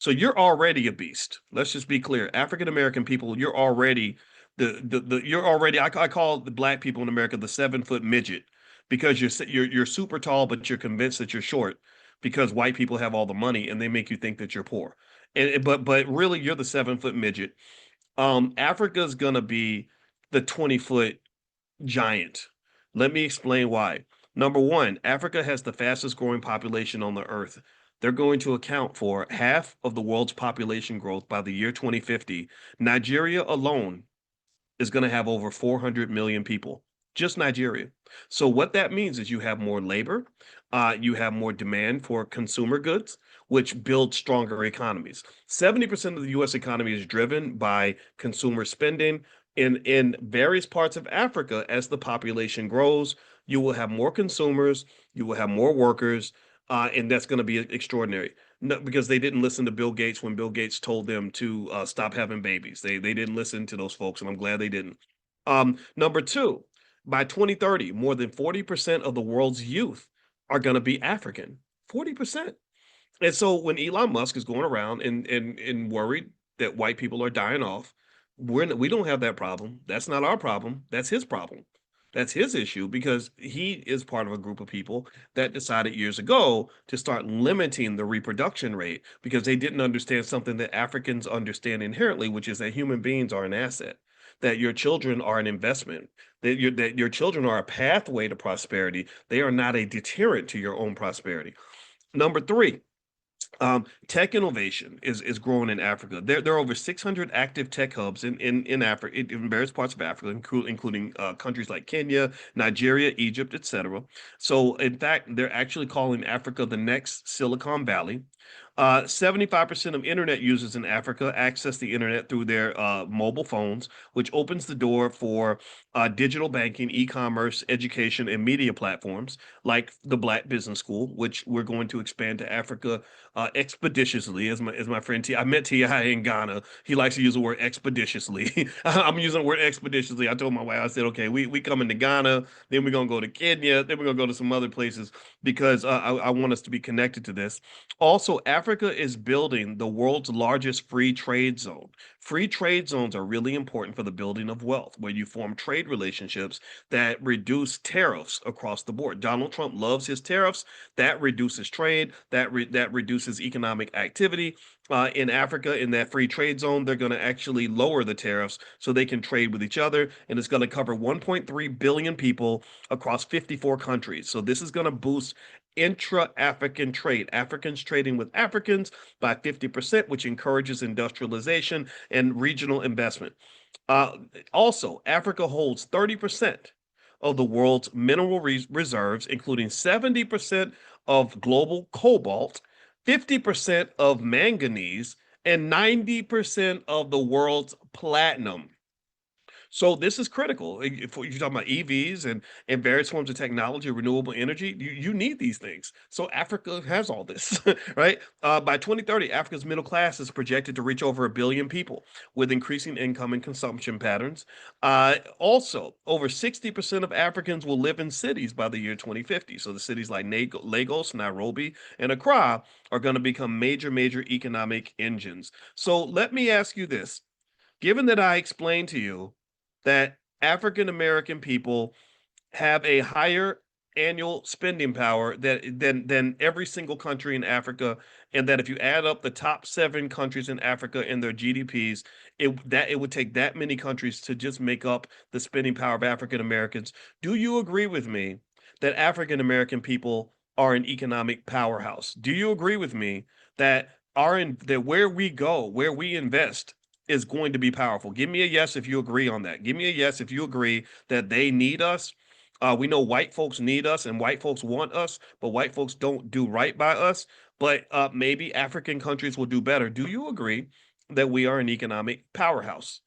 So you're already a beast. Let's just be clear. African American people, you're already you're already I call the black people in America the 7 foot midget because you're super tall, but you're convinced that you're short because white people have all the money and they make you think that you're poor. But really you're the 7 foot midget. Africa's gonna be the 20 foot giant. Let me explain why. Number one, Africa has the fastest growing population on the earth. They're going to account for half of the world's population growth by the year 2050. Nigeria alone is going to have over 400 million people, just Nigeria. So, what that means is you have more labor, you have more demand for consumer goods, which builds stronger economies. 70% of the US economy is driven by consumer spending. In various parts of Africa, as the population grows, you will have more consumers, you will have more workers, and that's going to be extraordinary. No, because they didn't listen to Bill Gates when Bill Gates told them to stop having babies. They didn't listen to those folks, and I'm glad they didn't. Number two, by 2030, more than 40% of the world's youth are going to be African. 40%. And so when Elon Musk is going around and worried that white people are dying off, we don't have that problem. That's not our problem. That's his problem. That's his issue because he is part of a group of people that decided years ago to start limiting the reproduction rate because they didn't understand something that Africans understand inherently, which is that human beings are an asset, that your children are an investment, that your children are a pathway to prosperity. They are not a deterrent to your own prosperity. Number three, tech innovation is growing in Africa. There are over 600 active tech hubs in Africa, in various parts of Africa, including countries like Kenya, Nigeria, Egypt, etc. So, in fact, they're actually calling Africa the next Silicon Valley. 75% of internet users in Africa access the internet through their mobile phones, which opens the door for digital banking, e-commerce, education, and media platforms like the Black Business School, which we're going to expand to Africa expeditiously. As my friend T, I met Ti in Ghana. He likes to use the word expeditiously. I'm using the word expeditiously. I told my wife, I said, okay, we coming to Ghana, then we're gonna go to Kenya, then we're gonna go to some other places because I want us to be connected to this. Also, Africa is building the world's largest free trade zone. Free trade zones are really important for the building of wealth, where you form trade relationships that reduce tariffs across the board. Donald Trump loves his tariffs. That reduces trade. That reduces economic activity. In Africa, in that free trade zone, they're going to actually lower the tariffs so they can trade with each other, and it's going to cover 1.3 billion people across 54 countries. So this is going to boost intra-African trade, Africans trading with Africans by 50%, which encourages industrialization and regional investment. Uh, Also, Africa holds 30% of the world's mineral reserves, including 70% of global cobalt, 50% of manganese, and 90% of the world's platinum. So this is critical. If you're talking about EVs and various forms of technology, renewable energy, you need these things. So Africa has all this, right? By 2030, Africa's middle class is projected to reach over 1 billion people with increasing income and consumption patterns. Also, over 60% of Africans will live in cities by the year 2050. So the cities like Lagos, Nairobi, and Accra are going to become major economic engines. So let me ask you this. Given that I explained to you that African American people have a higher annual spending power than every single country in Africa, and that if you add up the top 7 countries in Africa and their GDPs, it would take that many countries to just make up the spending power of African Americans. Do you agree with me that African American people are an economic powerhouse? Do you agree with me that that where we go, where we invest, is going to be powerful? Give me a yes if you agree on that. Give me a yes if you agree that they need us. We know white folks need us and white folks want us, but white folks don't do right by us. But maybe African countries will do better. Do you agree that we are an economic powerhouse?